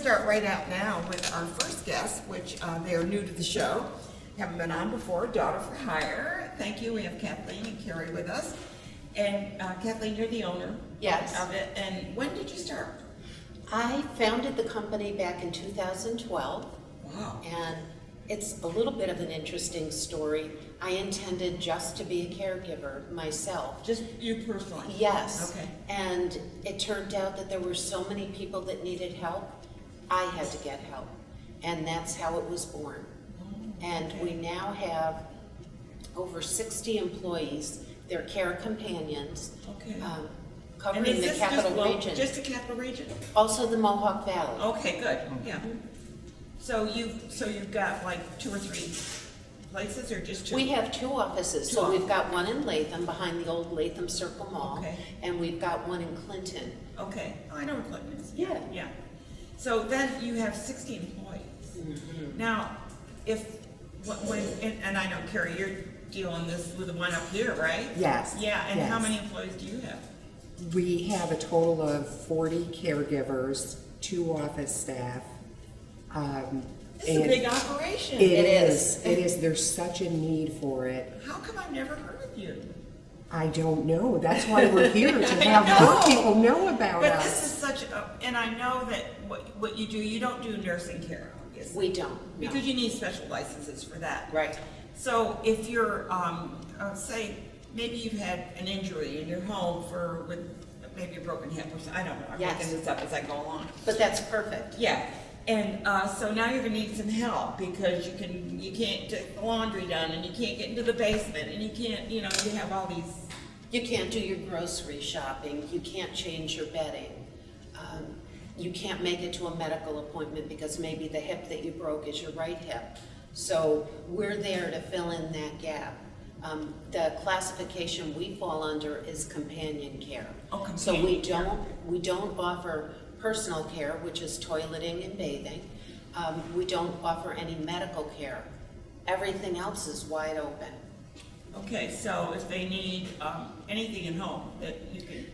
start right out now with our first guest, which they are new to the show. Haven't been on before, Daughter for Hire. Thank you. We have Kathleen and Kerry with us. And Kathleen, you're the owner Yes. of it. And when did you start? I founded the company back in 2012. Wow. And it's a little bit of an interesting story. I intended just to be a caregiver myself. Just you personally? Yes. Okay. And it turned out that there were so many people that needed help, I had to get help. And that's how it was born. And we now have over 60 employees. They're care companions, Okay. covering And is the this capital region. Just the capital region? Also the Mohawk Valley. Okay, good. Yeah. So you've got like 2 or 3 places, or just 2? We have 2 offices. So we've got one in Hlafin behind the old Hlafin Circle Mall. Okay. And we've got one in Clinton. Okay. Oh, I know where Clinton is. Yeah. Yeah. So then you have 60 employees. Mm-hmm. Now, and I know, Kerry, you're dealing this with the one up here, right? Yes. Yeah, and yes. how many employees do you have? We have a total of 40 caregivers, 2 office staff. This is a big operation. It is. It is. There's such a need for it. How come I've never heard of you? I don't know. That's why we're here, to have more people know about But us. this is such a, and I know that what you do, you don't do nursing care, obviously. We don't. No. Because you need special licenses for that. Right. So if you're, say, maybe you've had an injury in your home with maybe a broken hip or something, I don't know, I'm Yes. making this up as I go along. But that's perfect. Yeah, and so now you're gonna need some help because you can't get the laundry done, and you can't get into the basement, and you can't, you have all these. You can't do your grocery shopping. You can't change your bedding. You can't make it to a medical appointment because maybe the hip that you broke is your right hip. So we're there to fill in that gap. The classification we fall under is companion care. Oh, companion so we care. don't offer personal care, which is toileting and bathing. We don't offer any medical care. Everything else is wide open. Okay, so if they need anything at home, that you can,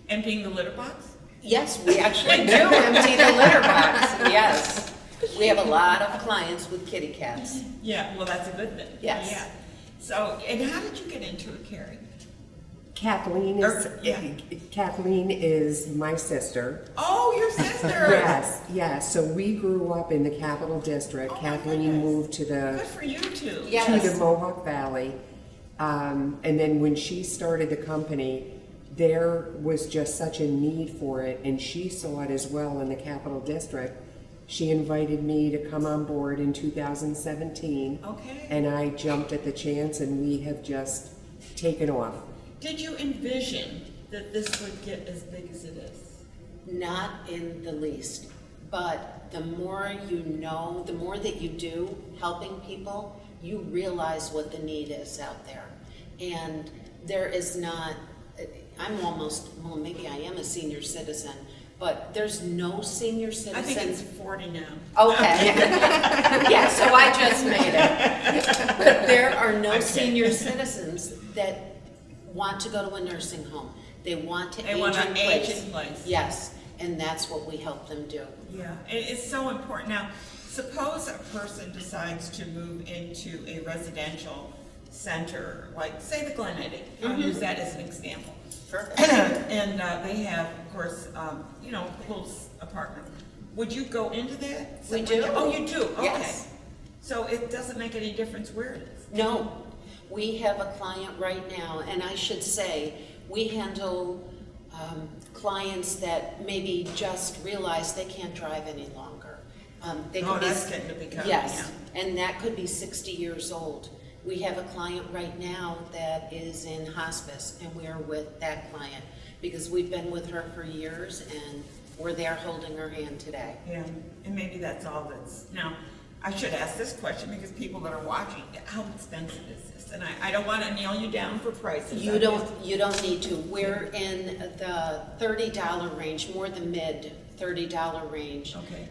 emptying the litter box? Yes, we actually do empty the litter box. Yes. We have a lot of clients with kitty cats. Yeah, well, that's a good thing. Yes. Yeah. So, and how did you get into it, Kerry? Kathleen is my sister. Oh, your sister! Yes. So we grew up in the Capital District. Oh, my Kathleen goodness. moved to Good the for you two. Yes. to the Mohawk Valley. And then when she started the company, there was just such a need for it, and she saw it as well in the Capital District. She invited me to come on board in 2017. Okay. And I jumped at the chance, and we have just taken off. Did you envision that this would get as big as it is? Not in the least. But the more you know, the more that you do helping people, you realize what the need is out there. And there is not, well, maybe I am a senior citizen, but there's no senior citizen. I think it's 40 now. Okay. Yeah, so I just made it. But there are no senior citizens that want to go to a nursing home. They want to age in place. Yes, and that's what we help them do. Yeah, it's so important. Now, suppose a person decides to move into a residential center, like say the Glen Eddy. I'll use that as an example. Perfect. And they have, of course, little apartment. Would you go into that? We do. Oh, you do? Okay. Yes. So it doesn't make any difference where it is? No, we have a client right now, and I should say, we handle clients that maybe just realize they can't drive any longer. That's getting to be common, yes, and that could be 60 years old. We have a client right now that is in hospice, and we're with that client because we've been with her for years, and we're there holding her hand today. Yeah, and maybe that's all that's, now, I should ask this question because people that are watching, how expensive is this? And I don't want to nail you down for prices. You don't need to. We're in the $30 range, more the mid $30 range. Okay.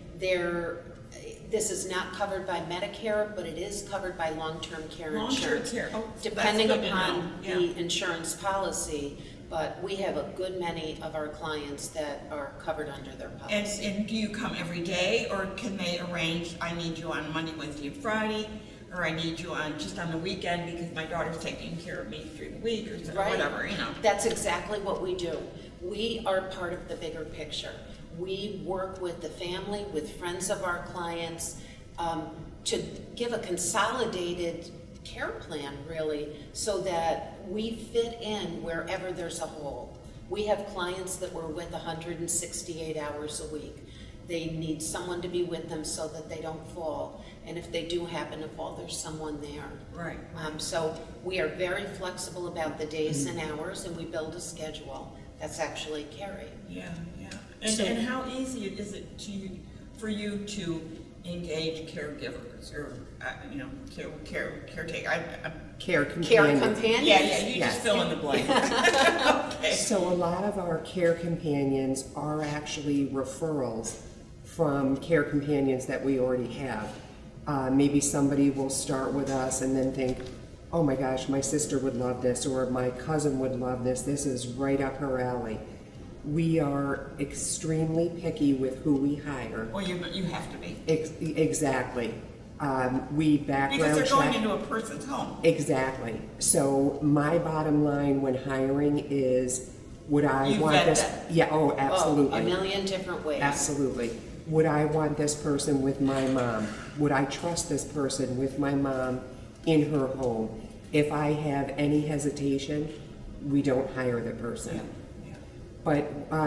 This is not covered by Medicare, but it is covered by long-term care Long-term insurance. care. Oh, Depending that's good to upon know. Yeah. the insurance policy, but we have a good many of our clients that are covered under their policy. And do you come every day, or can they arrange, I need you on Monday, Wednesday, and Friday, or I need you on just on the weekend because my daughter's taking care of me through the week, or Right. whatever, you know? That's exactly what we do. We are part of the bigger picture. We work with the family, with friends of our clients, to give a consolidated care plan, really, so that we fit in wherever there's a hole. We have clients that we're with 168 hours a week. They need someone to be with them so that they don't fall. And if they do happen to fall, there's someone there. Right. So we are very flexible about the days and hours, and we build a schedule. That's actually Kerry. Yeah, yeah. So- And how easy is it for you to engage caregivers, or, you know, caretaker? Care Care companions. companions? Yeah, you Yes. just fill in the blank. Okay. So a lot of our care companions are actually referrals from care companions that we already have. Maybe somebody will start with us and then think, oh my gosh, my sister would love this, or my cousin would love this. This is right up her alley. We are extremely picky with who we hire. Well, you have to be. Exactly. We background Because they're going check. into a person's home. Exactly. So my bottom line when hiring is, would I You want vet this? them. Yeah, oh, Oh, absolutely. a million different ways. Absolutely. Would I want this person with my mom? Would I trust this person with my mom in her home? If I have any hesitation, we don't hire the person. Yeah. But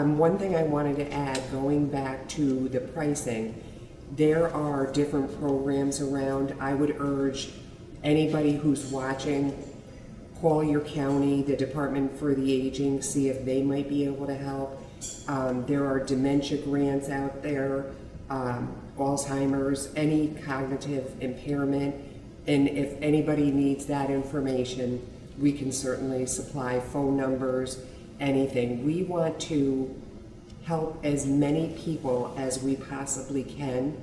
one thing I wanted to add, going back to the pricing, there are different programs around. I would urge anybody who's watching, call your county, the Department for the Aging, see if they might be able to help. There are dementia grants out there, Alzheimer's, any cognitive impairment. And if anybody needs that information, we can certainly supply phone numbers, anything. We want to help as many people as we possibly can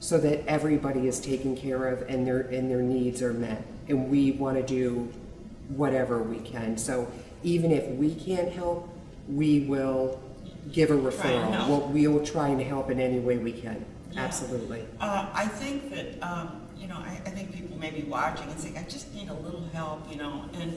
so that everybody is taken care of and their needs are met. And we want to do whatever we can. So even if we can't help, we will give a Try and referral. help. We will try and help in any way we can. Yeah. Absolutely. I think that, you know, I think people may be watching and saying, I just need a little help, you know, and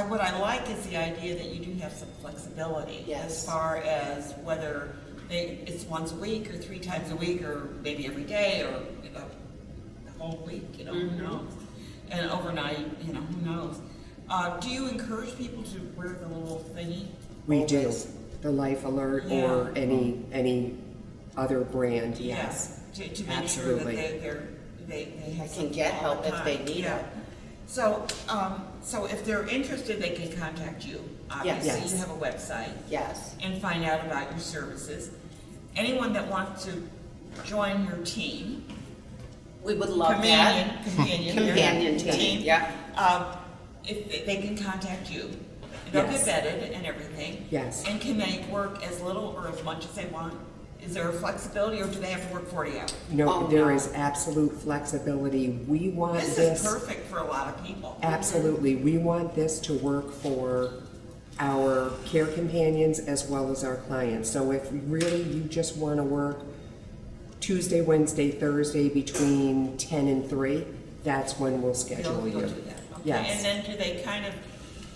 what I like is the idea that you do have some flexibility. Yes. As far as whether it's once a week or 3 times a week or maybe every day or, you know, the whole week, you know, who knows? And overnight, you know, who knows? Do you encourage people to wear the little thingy? We do. Always? The Life Alert Yeah. or any other brand, yes. To make sure Absolutely. that they have Can some get all help the if they time. need Yeah. it. So if they're interested, they can contact you. Obviously, Yes. you have a website Yes. and find out about your services. Anyone that wants to join your team, We would love that. companion team, yeah. if they can contact you. They'll Yes. get vetted and everything. Yes. And can they work as little or as much as they want? Is there a flexibility, or do they have to work 40 hours? No, Oh, there no. is absolute flexibility. We want This this. is perfect for a lot of people. Absolutely. We want this to work for our care companions as well as our clients. So if really you just want to work Tuesday, Wednesday, Thursday between 10 and 3, that's when we'll schedule They'll you. do that. Okay. Yes. And then do they kind of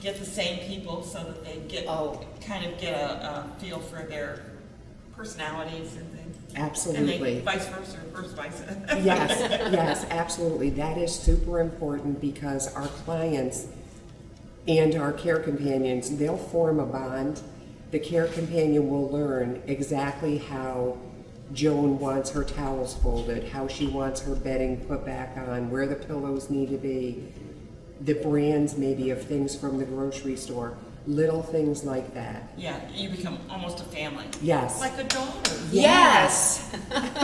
get the same people so that they get kind of get a feel for their personalities and things? Absolutely. And they vice versa, or vice versa? Yes, absolutely. That is super important because our clients and our care companions, they'll form a bond. The care companion will learn exactly how Joan wants her towels folded, how she wants her bedding put back on, where the pillows need to be, the brands maybe of things from the grocery store, little things like that. Yeah, you become almost a family. Yes. Like a daughter. Yes. Who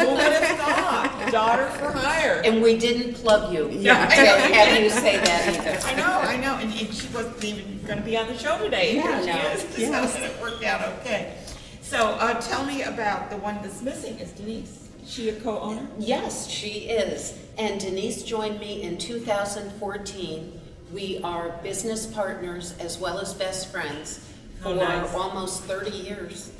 would have thought? Daughter for hire. And we didn't plug you. Yeah. To have you say that either. I know, and she wasn't even gonna be on the show today. Yeah, Here she is. yes. So it worked out okay. So, tell me about the one that's missing. Is Denise, she a co-owner? Yes, she is. And Denise joined me in 2014 We are business partners as well as best friends How for nice. almost 30 years.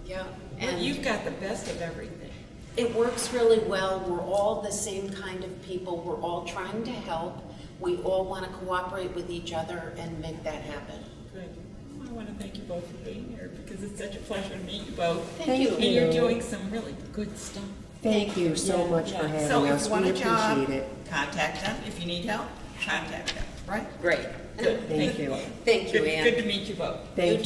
Yeah, Well, and you've got the best of everything. it works really well. We're all the same kind of people. We're all trying to help. We all want to cooperate with each other and make that happen. Good. Well, I want to thank you both for being here because it's such a pleasure to meet you both. Thank you. And you're doing some really good stuff. Thank you so much for having So if us. you want We a job, appreciate it. contact them. If you need help, contact them, right? Great. Good. Thank you. Thank you, Good, Ann. good to meet you both. Thank you.